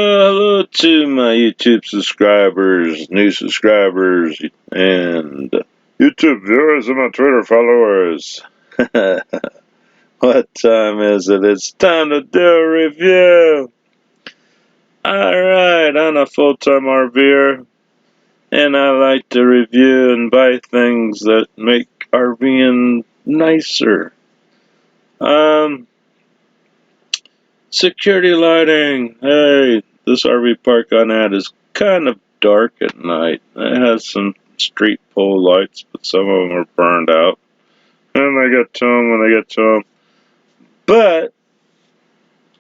Hello to my YouTube subscribers, new subscribers, and YouTube viewers and my Twitter followers. What time is it? It's time to do a review. Alright, I'm a full-time RVer, and I like to review and buy things that make RVing nicer. Security lighting. Hey, this RV park I'm at is kind of dark at night. It has some street pole lights, but some of them are burned out. And I get to them when I get to them. But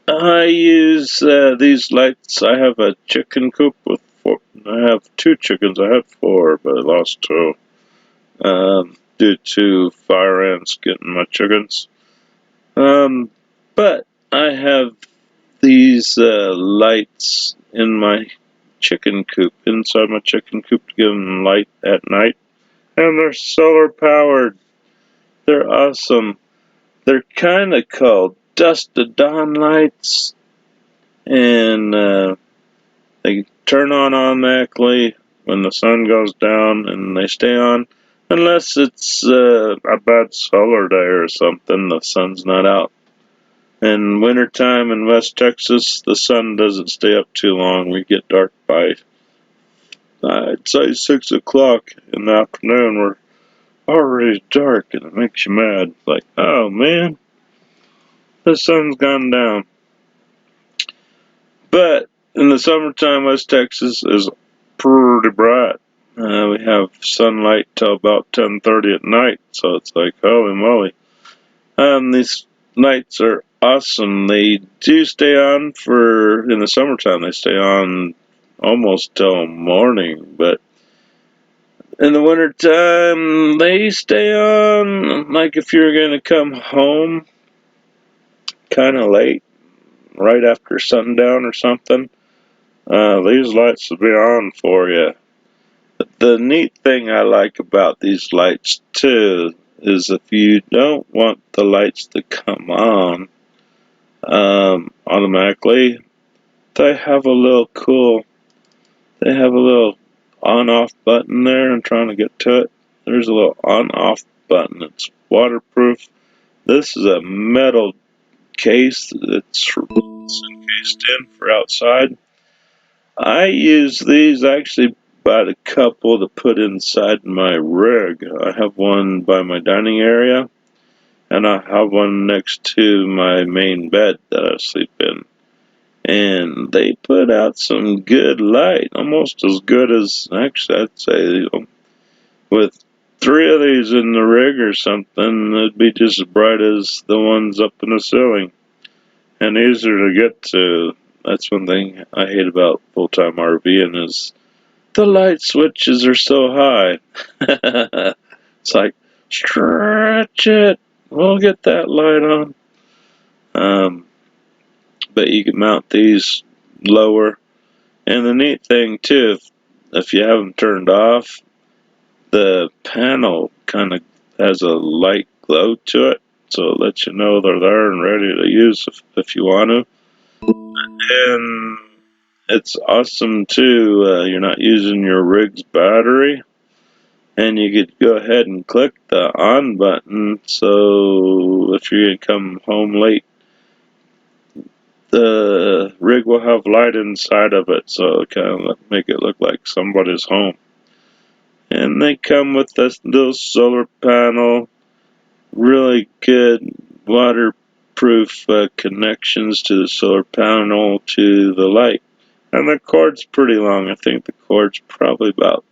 I use these lights. I have a chicken coop with four. I have 2 chickens. I had 4, but I lost 2 due to fire ants getting my chickens. But I have these lights in my chicken coop, inside my chicken coop, to give them light at night. And they're solar powered. They're awesome. They're kind of called dusk to dawn lights. And they turn on automatically when the sun goes down, and they stay on. Unless it's a bad solar day or something, the sun's not out. In wintertime in West Texas, the sun doesn't stay up too long. We get dark by, I'd say, 6 o'clock in the afternoon. We're already dark, and it makes you mad. Like, oh man, the sun's gone down. But in the summertime, West Texas is pretty bright. We have sunlight till about 10:30 at night, so it's like, holy moly. These lights are awesome. They do stay on in the summertime, they stay on almost till morning, but in the wintertime, they stay on, like if you're going to come home kind of late, right after sundown or something, these lights will be on for you. The neat thing I like about these lights, too, is if you don't want the lights to come on automatically, they have a little on-off button there. I'm trying to get to it. There's a little on-off button. It's waterproof. This is a metal case that's encased in for outside. I use these, actually bought a couple to put inside my rig. I have one by my dining area, and I have one next to my main bed that I sleep in. And they put out some good light, almost as good as, actually, I'd say, with 3 of these in the rig or something, it'd be just as bright as the ones up in the ceiling, and easier to get to. That's one thing I hate about full-time RVing, is the light switches are so high. It's like, stretch it, we'll get that light on. But you can mount these lower. And the neat thing too, if you have them turned off, the panel kind of has a light glow to it, so it lets you know they're there and ready to use if you want to. And it's awesome too. You're not using your rig's battery, and you could go ahead and click the on button. So if you're gonna come home late, the rig will have light inside of it, so it kind of make it look like somebody's home. And they come with this little solar panel, really good waterproof connections to the solar panel to the light. And the cord's pretty long. I think the cord's probably about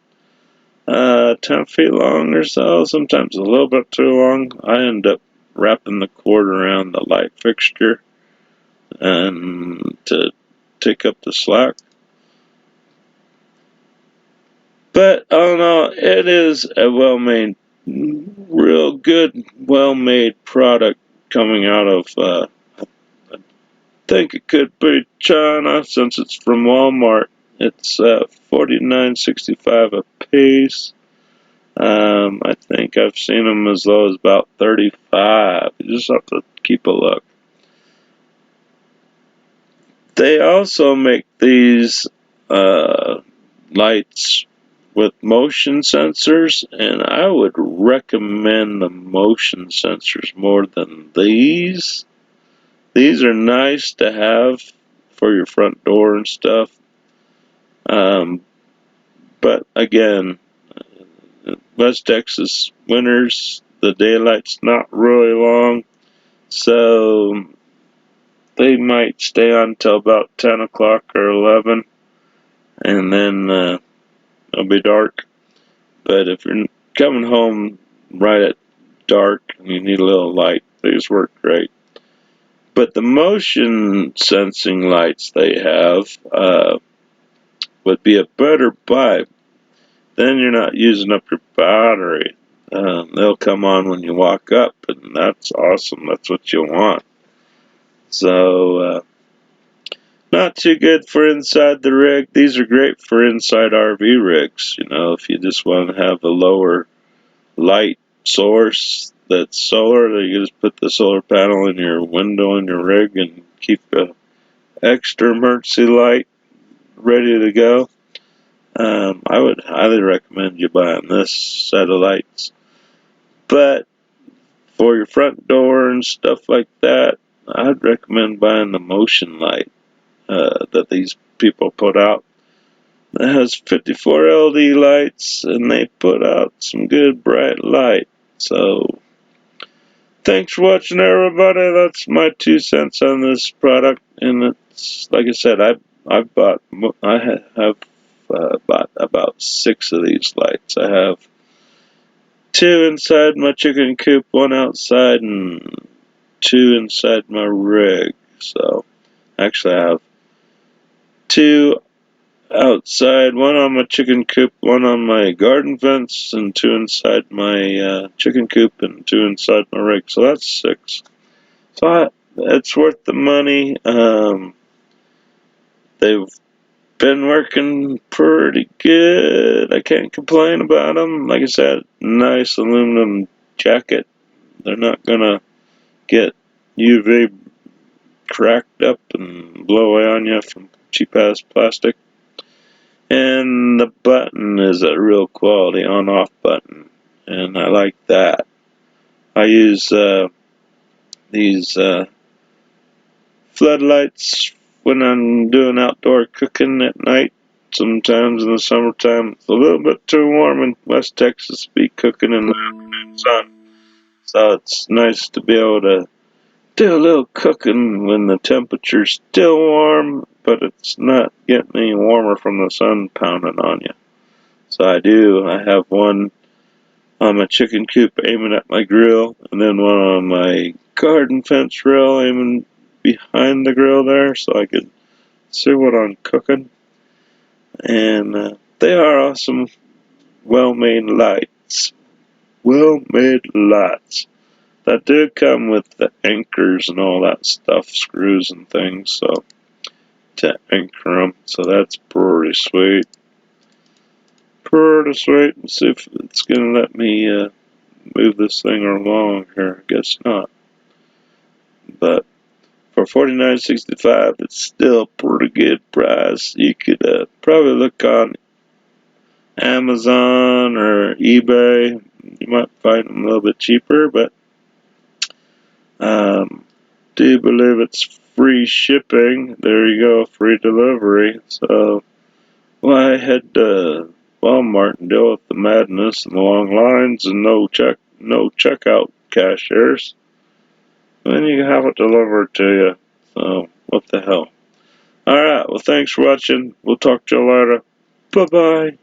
10 feet long or so, sometimes a little bit too long. I end up wrapping the cord around the light fixture and to take up the slack. But all in all, it is a well-made, real good, well-made product coming out of, I think it could be China, since it's from Walmart. It's $49.65 a piece. I think I've seen them as low as about $35. You just have to keep a look. They also make these lights with motion sensors, and I would recommend the motion sensors more than these. These are nice to have for your front door and stuff. But again, West Texas winters, the daylight's not really long, so they might stay on till about 10 o'clock or 11, and then it'll be dark. But if you're coming home right at dark and you need a little light, these work great. But the motion sensing lights they have would be a better buy. Then you're not using up your battery. They'll come on when you walk up, and that's awesome. That's what you want. So, not too good for inside the rig. These are great for inside RV rigs. You know, if you just want to have a lower light source that's solar, you just put the solar panel in your window in your rig and keep a extra emergency light ready to go. I would highly recommend you buying this set of lights. But for your front door and stuff like that, I'd recommend buying the motion light that these people put out. It has 54 LED lights, and they put out some good bright light. So, thanks for watching, everybody. That's my 2 cents on this product, and it's like I said, I have bought about 6 of these lights. I have 2 inside my chicken coop, 1 outside, and 2 inside my rig. So, actually, I have 2 outside, 1 on my chicken coop, 1 on my garden fence, and 2 inside my chicken coop, and 2 inside my rig. So that's 6. So it's worth the money. They've been working pretty good. I can't complain about them. Like I said, nice aluminum jacket. They're not gonna get UV cracked up and blow away on you from cheap ass plastic. And the button is a real quality on-off button, and I like that. I use these floodlights when I'm doing outdoor cooking at night. Sometimes in the summertime, it's a little bit too warm in West Texas to be cooking in the afternoon sun. So it's nice to be able to do a little cooking when the temperature's still warm, but it's not getting any warmer from the sun pounding on you. So I have 1 on my chicken coop aiming at my grill, and then 1 on my garden fence rail aiming behind the grill there, so I could see what I'm cooking. And they are awesome, well-made lights. Well-made lights. That do come with the anchors and all that stuff, screws and things, so to anchor them. So that's pretty sweet. Pretty sweet. Let's see if it's gonna let me move this thing along here. I guess not. But for $49.65, it's still a pretty good price. You could probably look on Amazon or eBay. You might find them a little bit cheaper, but do believe it's free shipping. There you go, free delivery. So why head to Walmart and deal with the madness and the long lines and no checkout cashiers? Then you have it delivered to you. So what the hell? Alright, well thanks for watching. We'll talk to you later. Bye bye.